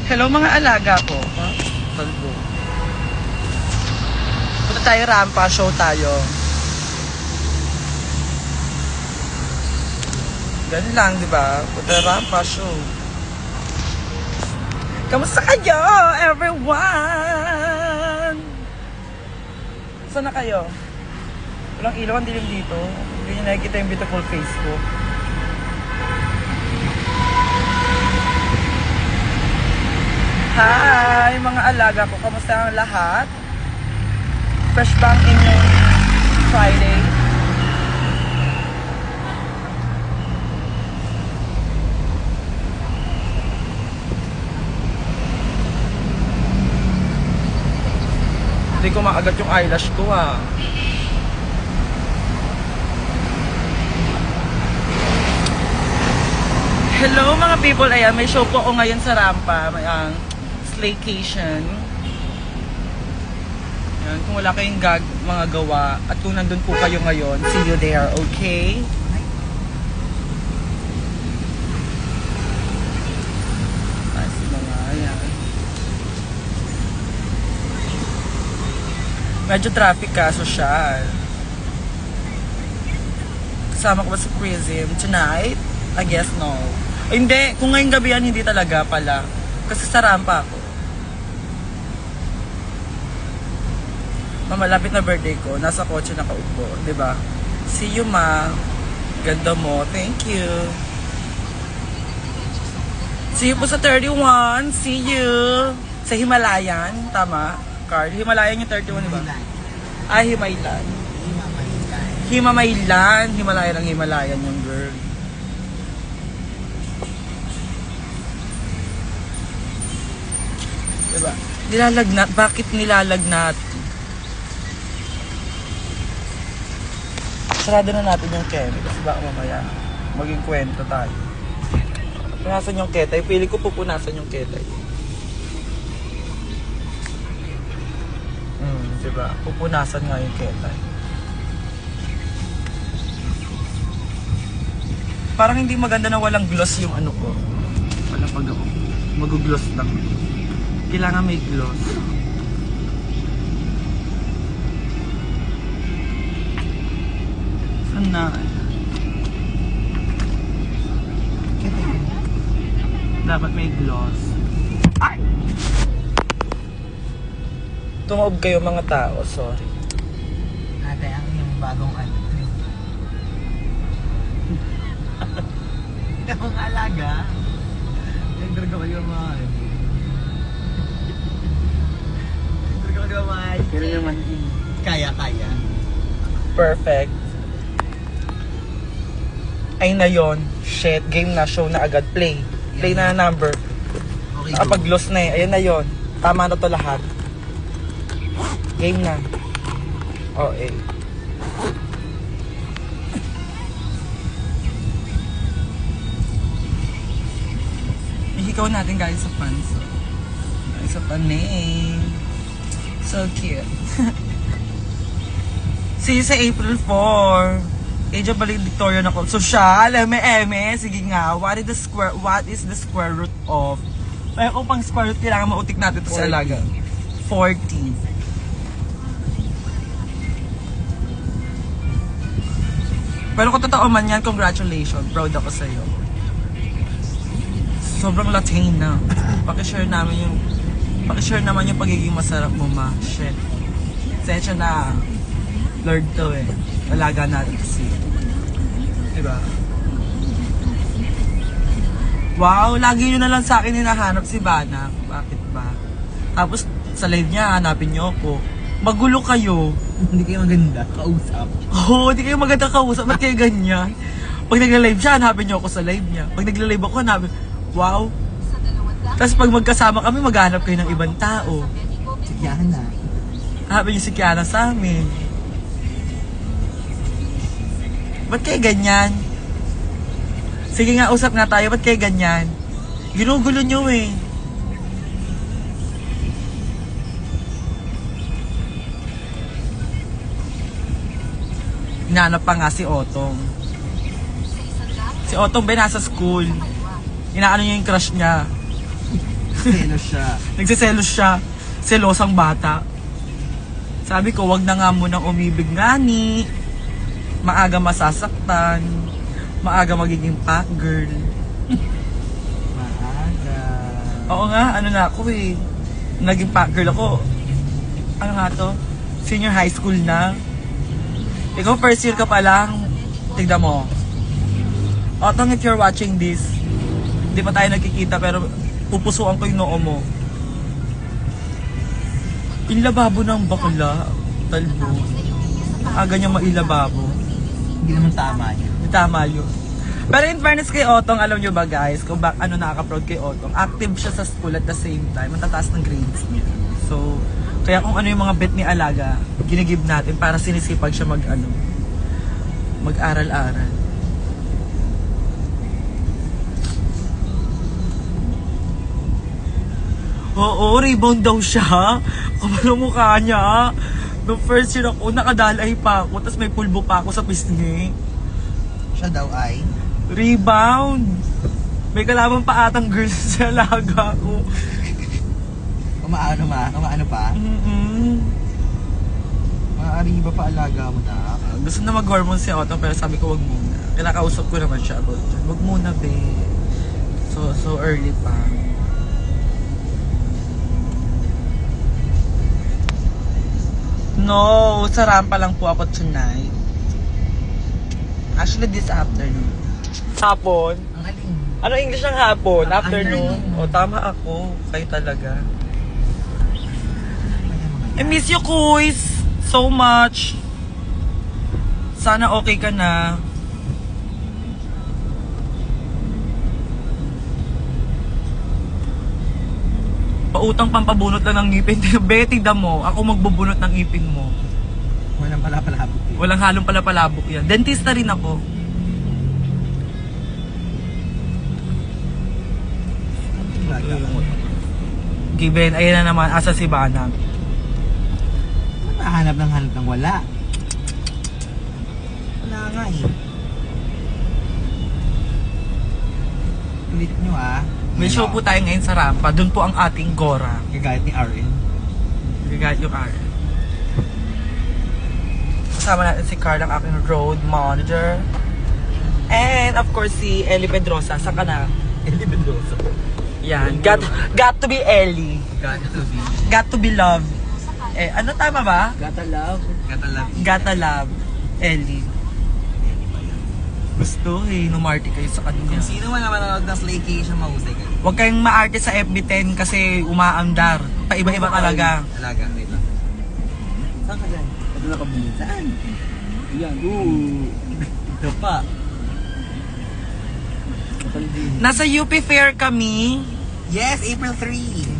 Hello mga alaga ko. Talbo. Punta tayo rampa, show tayo. Ganun lang, di ba? Punta rampa, show. Kamusta kayo, everyone? Saan na kayo? Walang ilaw, ang dilim dito. Hindi nyo nakikita yung beautiful face ko. Hi, mga alaga ko. Kamusta ang lahat? Fresh bang inyong Friday? Hindi ko maagat yung eyelash ko ha. Hello mga people. Ayan, may show po ako ngayon sa rampa. May slaycation. Ayan, kung wala kayong mga gawa at kung nandun po kayo ngayon, see you there, okay? Kasi mga, ayan. Medyo traffic ka, social. Kasama ko ba si Prism tonight? I guess no. Ay, hindi, kung ngayong gabi yan, hindi talaga pala. Kasi sa rampa ako. Mamalapit na birthday ko, nasa kotse nakaupo, 'di ba? See you, ma. Ganda mo. Thank you. See you po sa 31. See you. Sa Himalayan, tama? Carl, Himalayan yung 31, di ba? Ah, Himaylan. Himamaylan. Himalayan ang Himalayan yung girl. Diba? Nilalagnat. Bakit nilalagnat? Sarado na natin yung keme kasi baka mamaya maging kwento tayo. Punasan yung ketay. Pili ko pupunasan yung ketay. Diba? Pupunasan nga yung ketay. Parang hindi maganda na walang gloss yung ano ko. Wala pag ako. Mag-gloss lang. Kailangan may gloss. Saan na? Dapat may gloss. Ay! Tumaob kayo mga tao, sorry. Ate, ang yung bagong ano. Yung mga alaga. Yung draga ko yung mga ano. Pero naman, kaya. Perfect. Ay na yon. Shit, game na, show na agad. Play. Play na number. Okay, Nakapag-gloss na eh. Ayan na yon. Tama na to lahat. Game na. Oh, eh. Ihikaw natin guys sa pants. Guys sa paning. So cute. See you sa April 4. Age of valedictorian ako. Social, eme. Sige nga. What is the square root of? Kaya kung pang square root, kailangan mautik natin ito sa alaga. 40. Pero kung totoo man yan, congratulations. Proud ako sa'yo. Sobrang Latina. Pakishare naman yung pagiging masarap mo, ma. Shit. Sensya na. Lord to eh. Alaga natin kasi. Diba? Wow, lagi nyo na lang sa akin hinahanap si Bana. Bakit ba? Tapos sa live niya, hanapin nyo ako. Magulo kayo. Hindi kayo maganda, kausap. Oo, hindi kayo maganda kausap. Ba't kayo ganyan? Pag nagla-live siya, hanapin nyo ako sa live niya. Pag nagla-live ako, hanapin. Wow. Tapos pag magkasama kami, maghanap kayo ng ibang tao. Si Kiana. Hanapin nyo si Kiana sa amin. Ba't kayo ganyan? Sige nga, usap nga tayo. Ba't kayo ganyan? Ginugulo nyo eh. Hinanap pa nga si Otong. Si Otong ba nasa school? Inaano niya yung crush niya. Selos siya. Nagsiselos siya. Selosang bata. Sabi ko, wag na nga munang umibig ngani. Maaga masasaktan. Maaga magiging pack girl. Maaga. Oo nga, ano na ako eh. Naging pack girl ako. Ano nga to? Senior high school na. Ikaw first year ka pa lang. Tignan mo. Otong, if you're watching this, hindi pa tayo nagkikita pero pupusuan ko yung noo mo. Ilababo ng bakla. Talbo. Aga niya mailababo. Hindi naman tama yun. Hindi tama yun. Pero in fairness kay Otong, alam nyo ba guys, kung ano nakaka-proud kay Otong, active siya sa school at the same time, ang tataas ng grades niya. So, kaya kung ano yung mga bet ni Alaga, ginigib natin para sinisipag siya mag-aral-aral. Oo, rebound daw siya. Kapal ang mukha niya. Noong first year ako, nakadalay pa ako, tapos may pulbo pa ako sa pisngi. Siya daw ay? Rebound! May kalaban pa atang girls sa Alaga ko. Umaano pa? Maaari ba pa alaga mo na? Gusto na mag-hormone si Otto pero sabi ko wag muna. Kinakausap ko naman siya about dyan. Wag muna be. So early pa. No, sa rampa lang po ako tonight. Actually this afternoon. Hapon? Ang aling. Ano English ng hapon? Ah, Afternoon? afternoon. O tama ako. Kayo talaga. I miss you, Kuys! So much! Sana okay ka na. Pautang pampabunot lang ng ngipin. Betty da mo, ako magbubunot ng ngipin mo. Walang palapalabot eh. Walang halong palapalabok yan. Dentista rin ako. Alaga. Given, ayun na naman, asa si Banag. Hanap ng wala. Wala nga eh. Ulit nyo ah. May show po tayo ngayon sa rampa. Doon po ang ating Gora. Gagayat ni RN. Gagayat yung R. Kasama natin si Carl, ang aking road manager. And of course si Ellie Pedrosa. Saan ka na? Hindi Mendoza. Yan. Got to be Ellie. Got to be loved. Eh, ano tama ba? Gata love. Gotta love Ellie. Gusto eh, numarty kayo sa kanya. Kung sino man naman nanonood ng Slaycation, mahusay kayo. Huwag kayong maarte sa FB10 kasi umaandar. Paiba-iba talaga. Alaga, wait lang. Saan ka dyan? Ito nakabulid. Saan? Yan, Ito pa. Nasa UP Fair kami. Yes, April 3.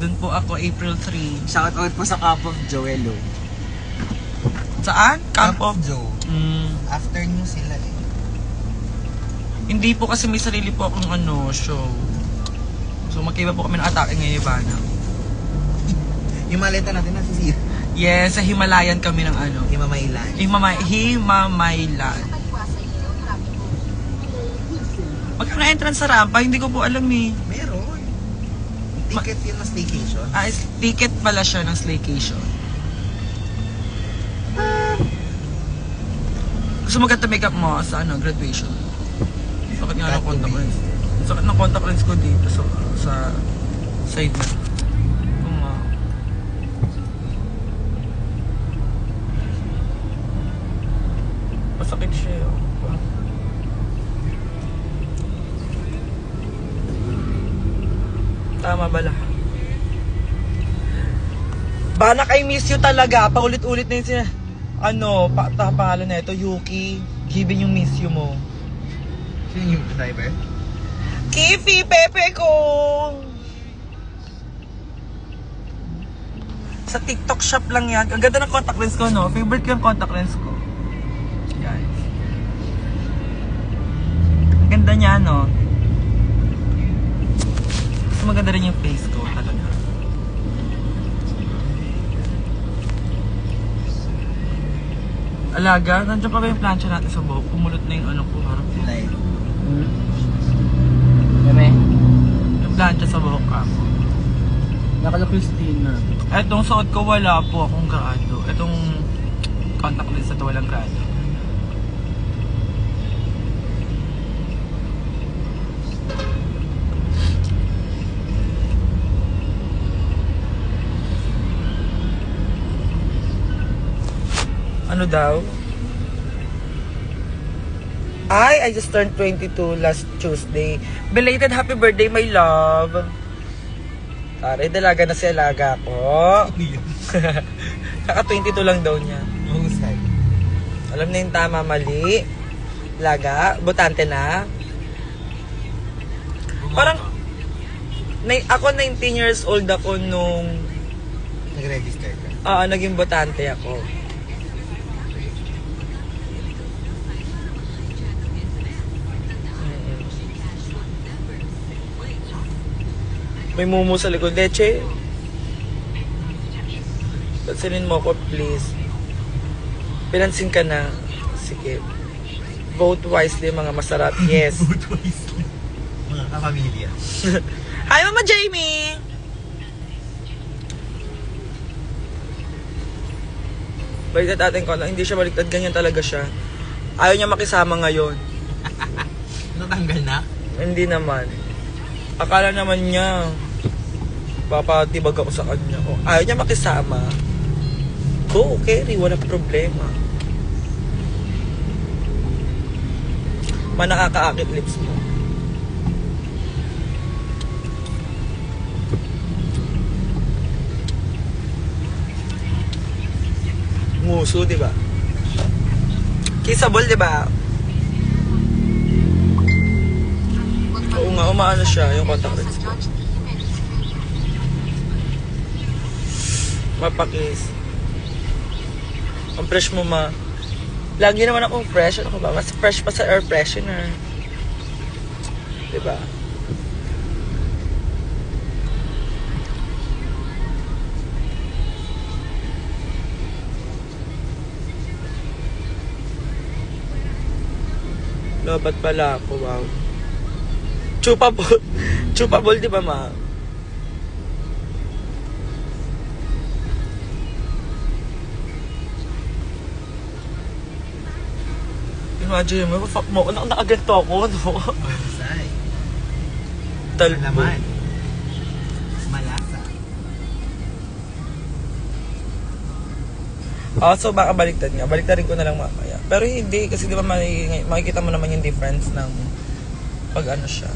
Doon po ako, April 3. Shout out po sa Camp of Joelo. Saan? Camp of... Joe. Afternoon sila eh. Hindi po kasi may sarili po akong show. So magkaiba po kami ng atake ngayon, Ivana. Yung maleta natin nasa siya. Yes, sa Himalayan kami ng Himamaylan. Himamaylan. Magkano entrance sa rampa? Hindi ko po alam eh. Meron. Ticket yun na staycation. Ticket pala siya ng Slaycation. Gusto mo ganda makeup mo sa graduation? Sakit nga ng contact lens. Sakit ng contact lens ko dito sa side na. Masakit siya. Tama ba lahat? Banak, I miss you talaga. Paulit-ulit na yun pangalan na ito, Yuki. Given yung miss you mo. Sino yung driver? Kifi, Pepe ko! Sa TikTok shop lang yan. Ang ganda ng contact lens ko, no? Favorite ko yung contact lens ko. Guys. Ang ganda niya, no? Mas maganda rin yung face ko, talaga. Alaga, nandiyan pa ba yung plancha natin sa buhok? Pumulot na yung ko, harap ko. Live. Dami? Yung plancha sa buhok ako. Nakala Christina. Etong suot ko wala po akong grado. Etong contact lens na to walang grado. Ano daw? I just turned 22 last Tuesday. Belated happy birthday, my love. Sorry, dalaga na si alaga ko. Kaka 22 lang daw niya. Mahusay. Alam na yung tama, mali. Laga, botante na. Parang, ako 19 years old ako nung Nag-register ka. naging botante ako. May mumu sa likod. Leche. Pansinin mo ko, please. Pinansin ka na. Sige. Vote wisely, mga masarap. Yes. Food wisely. Mga kapamilya. Hi, Mama Jamie! Baliktad atin ko. Hindi siya baliktad. Ganyan talaga siya. Ayaw niya makisama ngayon. Natanggal na? Hindi naman. Akala naman niya papatibag ako sa kanya. O, ayaw niya makisama. Go, Kerry. Walang problema. Manakakaakit lips mo. Nguso, di ba? Kissable, di ba? Oo nga, umaano siya, yung contact lens ko. Mapakis. Ang fresh mo, ma. Lagi naman akong fresh. Ano ba? Mas fresh pa sa air freshener. Diba? Lobat pala ako, wow. Chupable. Chupable, di ba, ma? Imagine mo, fuck mo, nakaganto ako, no? Mahusay. Talpo. Malaman. Malasa. So baka baliktad nga. Baliktarin ko na lang mamaya. Pero hindi, kasi di ba makikita mo naman yung difference ng pag ano siya.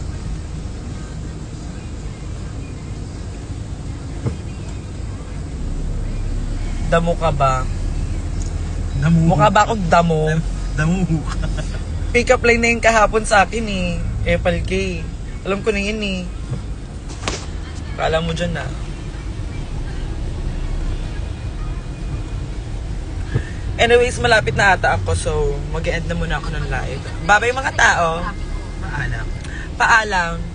Damo ka ba? Mukha ba akong damo? Damuho ka. Pick up line na yung kahapon sa akin eh. Epal K. Alam ko na yun eh. Kala mo dyan na. Anyways, malapit na ata ako, so mag-end na muna ako ng live. Bye-bye mga tao. Paalam. Paalam.